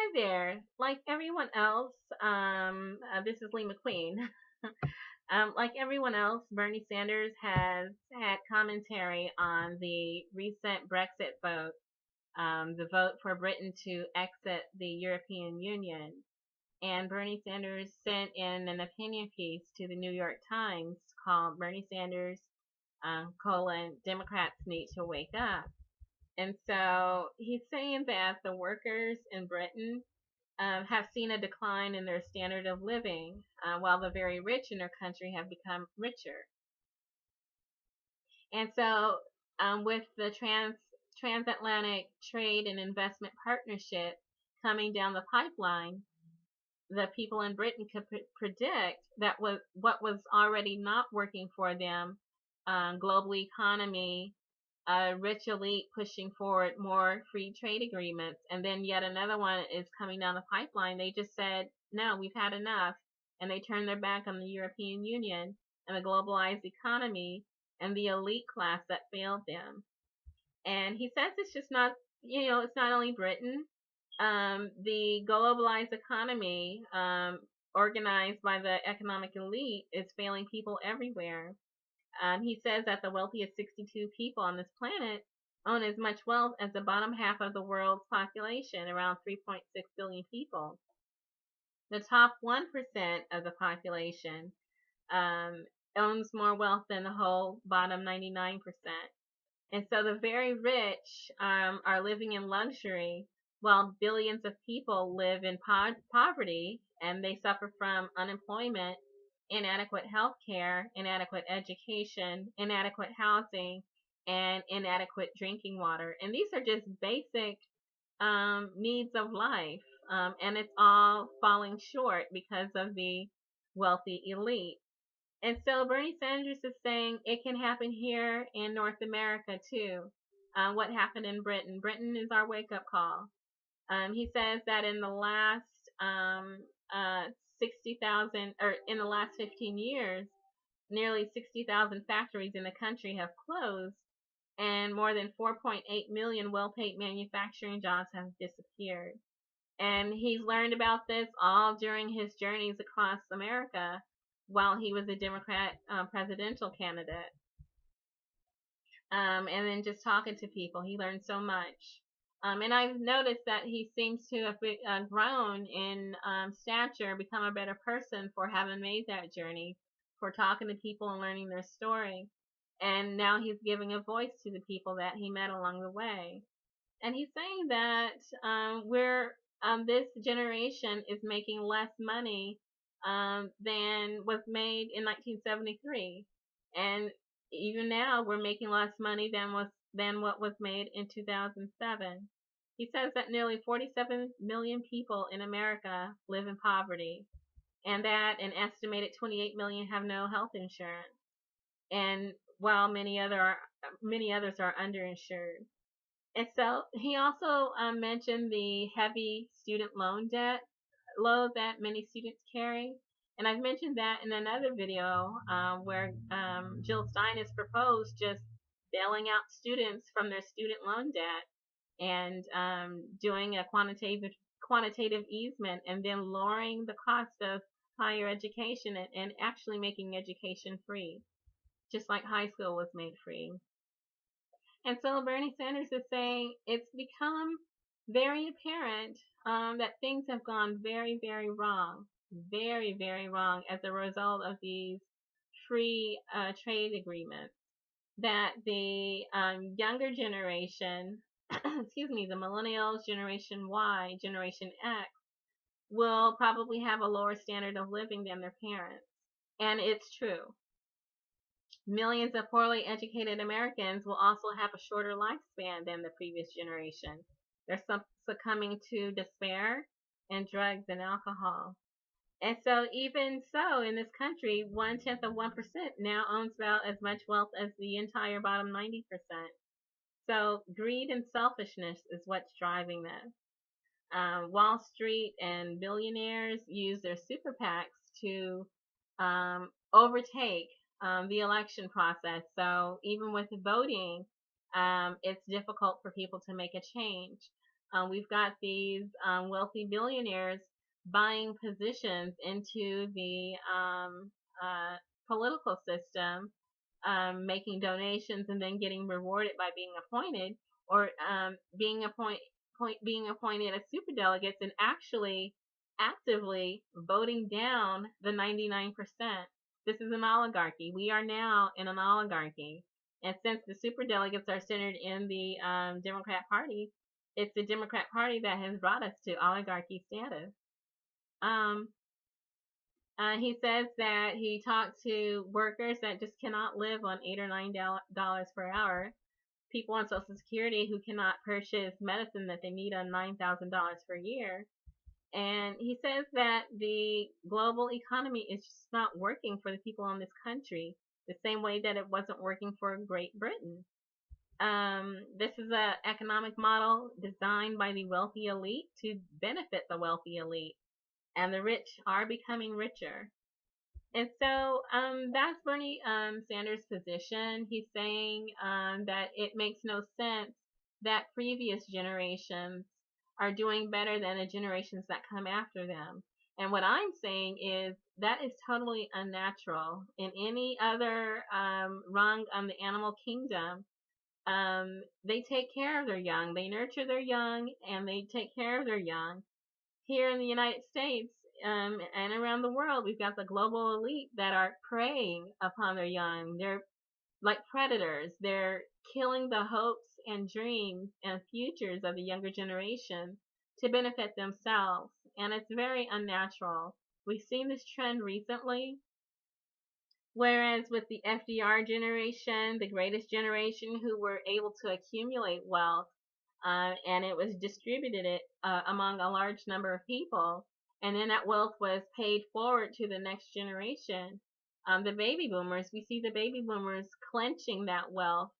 Hi there. Like everyone else, this is Lee McQueen. Like everyone else, Bernie Sanders has had commentary on the recent Brexit vote, the vote for Britain to exit the European Union. And Bernie Sanders sent in an opinion piece to the New York Times called Bernie Sanders, Democrats Need to Wake Up. And so he's saying that the workers in Britain have seen a decline in their standard of living, while the very rich in their country have become richer. And so, with the transatlantic trade and investment partnership coming down the pipeline, the people in Britain could predict that what was already not working for them, global economy, a rich elite pushing forward more free trade agreements, and then yet another one is coming down the pipeline. They just said, no, we've had enough, and they turned their back on the European Union and the globalized economy and the elite class that failed them. And he says it's just not, it's not only Britain. The globalized economy, organized by the economic elite, is failing people everywhere. He says that the wealthiest 62 people on this planet own as much wealth as the bottom half of the world's population, around 3.6 billion people. The top 1% of the population owns more wealth than the whole bottom 99%. And so the very rich are living in luxury, while billions of people live in poverty, and they suffer from unemployment, inadequate health care, inadequate education, inadequate housing, and inadequate drinking water. And these are just basic needs of life. And it's all falling short because of the wealthy elite. And so Bernie Sanders is saying it can happen here in North America too. What happened in Britain? Britain is our wake up call. He says that in the last 60,000, or in the last 15 years, nearly 60,000 factories in the country have closed, and more than 4.8 million well-paid manufacturing jobs have disappeared. And he's learned about this all during his journeys across America while he was a Democrat presidential candidate. And then just talking to people, he learned so much. And I've noticed that he seems to have grown in stature, become a better person for having made that journey, for talking to people and learning their story. And now he's giving a voice to the people that he met along the way. And he's saying that this generation is making less money than was made in 1973, and even now we're making less money than what was made in 2007. He says that nearly 47 million people in America live in poverty, and that an estimated 28 million have no health insurance, and while many others are underinsured. And so he also mentioned the heavy student loan debt load that many students carry. And I've mentioned that in another video where Jill Stein has proposed just bailing out students from their student loan debt and doing a quantitative easement, and then lowering the cost of higher education and actually making education free, just like high school was made free. And so Bernie Sanders is saying it's become very apparent that things have gone very, very wrong, very, very wrong as a result of these free trade agreements. That the younger generation, excuse me, the millennials, Generation Y, Generation X, will probably have a lower standard of living than their parents. And it's true. Millions of poorly educated Americans will also have a shorter lifespan than the previous generation. They're succumbing to despair and drugs and alcohol. And so, even so, in this country, 0.1% now owns about as much wealth as the entire bottom 90%. So, greed and selfishness is what's driving this. Wall Street and billionaires use their super PACs to overtake the election process. So even with voting, it's difficult for people to make a change. We've got these wealthy billionaires buying positions into the political system, making donations and then getting rewarded by being appointed, or being appointed as superdelegates and actually actively voting down the 99%. This is an oligarchy. We are now in an oligarchy. And since the superdelegates are centered in the Democrat Party, it's the Democrat Party that has brought us to oligarchy status. He says that he talked to workers that just cannot live on $8 or $9 per hour, people on Social Security who cannot purchase medicine that they need on $9,000 per year. And he says that the global economy is just not working for the people in this country the same way that it wasn't working for Great Britain. This is an economic model designed by the wealthy elite to benefit the wealthy elite, and the rich are becoming richer. And so that's Bernie Sanders' position. He's saying that it makes no sense that previous generations are doing better than the generations that come after them. And what I'm saying is that is totally unnatural. In any other rung on the animal kingdom, they take care of their young, they nurture their young, and they take care of their young. Here in the United States and around the world, we've got the global elite that are preying upon their young. They're like predators. They're killing the hopes and dreams and futures of the younger generation to benefit themselves. And it's very unnatural. We've seen this trend recently. Whereas with the FDR generation, the greatest generation who were able to accumulate wealth, and it was distributed among a large number of people, and then that wealth was paid forward to the next generation. The baby boomers, we see the baby boomers clenching that wealth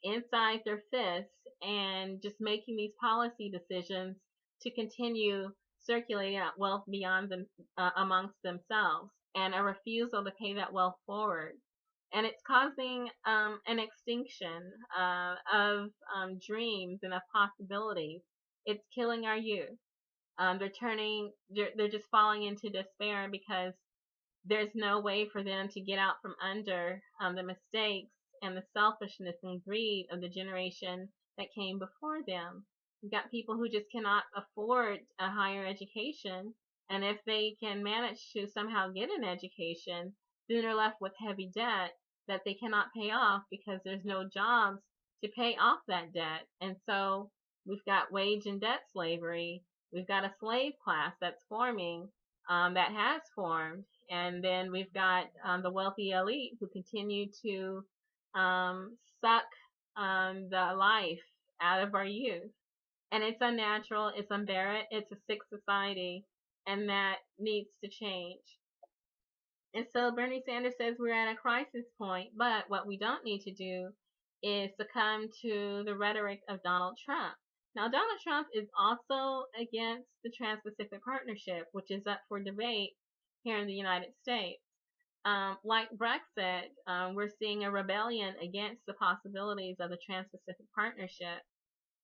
inside their fists and just making these policy decisions to continue circulating that wealth beyond them amongst themselves, and a refusal to pay that wealth forward. And it's causing an extinction of dreams and of possibilities. It's killing our youth. They're just falling into despair because there's no way for them to get out from under the mistakes and the selfishness and greed of the generation that came before them. You've got people who just cannot afford a higher education, and if they can manage to somehow get an education, then they're left with heavy debt that they cannot pay off because there's no jobs to pay off that debt. And so we've got wage and debt slavery. We've got a slave class that's forming, that has formed, and then we've got the wealthy elite who continue to suck the life out of our youth. And it's unnatural, it's unbearable, it's a sick society, and that needs to change. And so Bernie Sanders says we're at a crisis point, but what we don't need to do is succumb to the rhetoric of Donald Trump. Now, Donald Trump is also against the Trans-Pacific Partnership, which is up for debate here in the United States. Like Brexit, we're seeing a rebellion against the possibilities of the Trans-Pacific Partnership.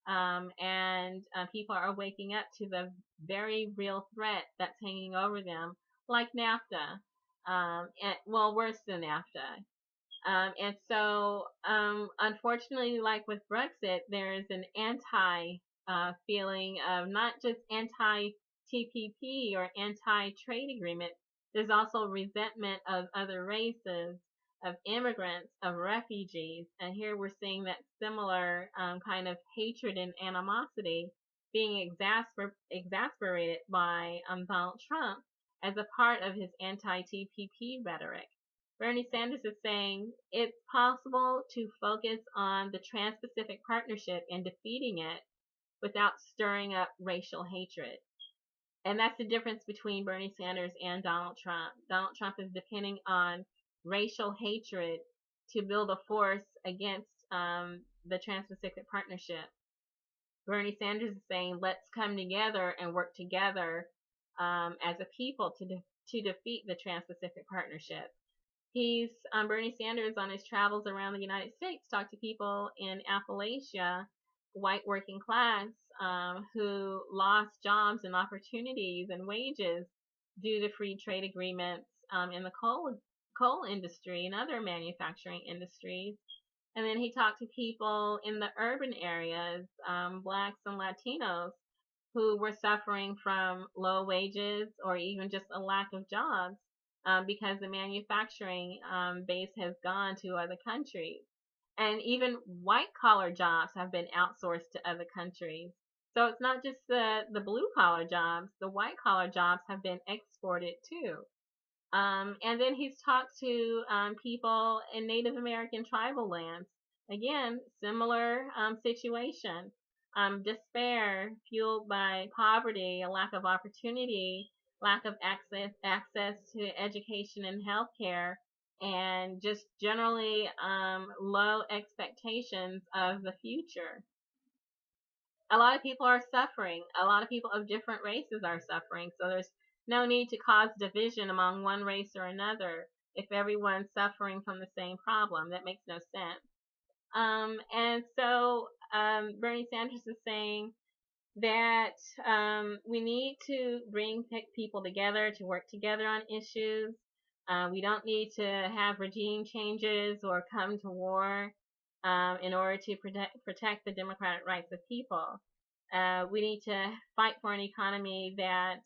And people are waking up to the very real threat that's hanging over them, like NAFTA, well, worse than NAFTA. And so, unfortunately, like with Brexit, there is an feeling of not just anti-TPP or anti-trade agreement. There's also resentment of other races, of immigrants, of refugees. And here we're seeing that similar kind of hatred and animosity being exasperated by Donald Trump as a part of his anti-TPP rhetoric. Bernie Sanders is saying it's possible to focus on the Trans-Pacific Partnership and defeating it without stirring up racial hatred. And that's the difference between Bernie Sanders and Donald Trump. Donald Trump is depending on racial hatred to build a force against the Trans-Pacific Partnership. Bernie Sanders is saying, let's come together and work together as a people to defeat the Trans-Pacific Partnership. Bernie Sanders on his travels around the United States talked to people in Appalachia white working class who lost jobs and opportunities and wages due to free trade agreements in the coal industry and other manufacturing industries. And then he talked to people in the urban areas, blacks and Latinos, who were suffering from low wages or even just a lack of jobs because the manufacturing base has gone to other countries. And even white collar jobs have been outsourced to other countries. So it's not just the blue collar jobs, the white collar jobs have been exported too. And then he's talked to people in Native American tribal lands. Again, similar situation. Despair fueled by poverty, a lack of opportunity, lack of access to education and healthcare, and just generally low expectations of the future. A lot of people are suffering. A lot of people of different races are suffering. So there's no need to cause division among one race or another if everyone's suffering from the same problem. That makes no sense. And so Bernie Sanders is saying that we need to bring people together to work together on issues. We don't need to have regime changes or come to war in order to protect the democratic rights of people. We need to fight for an economy that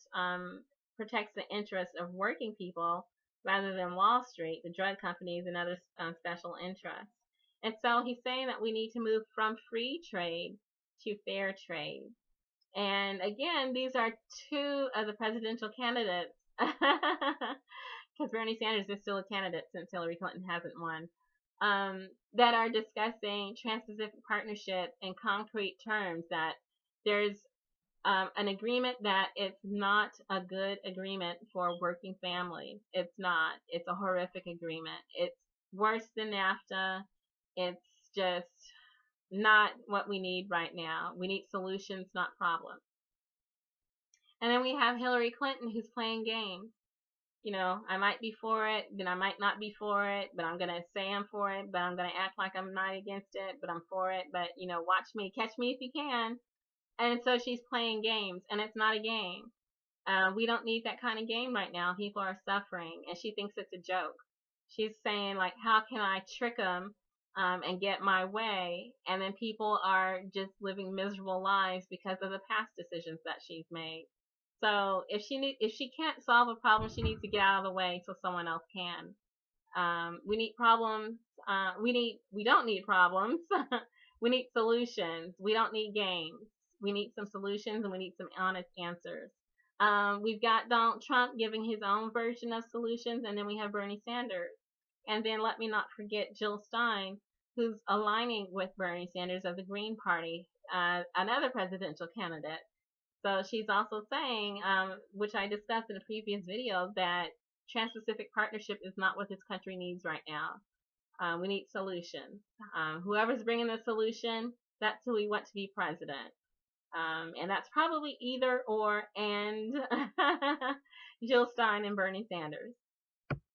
protects the interests of working people rather than Wall Street, the drug companies, and other special interests. And so he's saying that we need to move from free trade to fair trade. And again, these are two of the presidential candidates, because Bernie Sanders is still a candidate since Hillary Clinton hasn't won, that are discussing Trans-Pacific Partnership in concrete terms, that there's an agreement that it's not a good agreement for working families. It's not. It's a horrific agreement. It's worse than NAFTA. It's just not what we need right now. We need solutions, not problems. And then we have Hillary Clinton, who's playing games. You know, I might be for it, then I might not be for it, but I'm going to say I'm for it, but I'm going to act like I'm not against it, but I'm for it. But, you know, watch me, catch me if you can. And so she's playing games, and it's not a game. We don't need that kind of game right now. People are suffering, and she thinks it's a joke. She's saying, like, how can I trick them and get my way? And then people are just living miserable lives because of the past decisions that she's made. So if she can't solve a problem, she needs to get out of the way so someone else can. We need problems. We don't need problems. We need solutions. We don't need games. We need some solutions, and we need some honest answers. We've got Donald Trump giving his own version of solutions, and then we have Bernie Sanders. And then let me not forget Jill Stein, who's aligning with Bernie Sanders of the Green Party, another presidential candidate. So she's also saying, which I discussed in a previous video, that Trans-Pacific Partnership is not what this country needs right now. We need solutions. Whoever's bringing the solution, that's who we want to be president. And that's probably either or and Jill Stein and Bernie Sanders.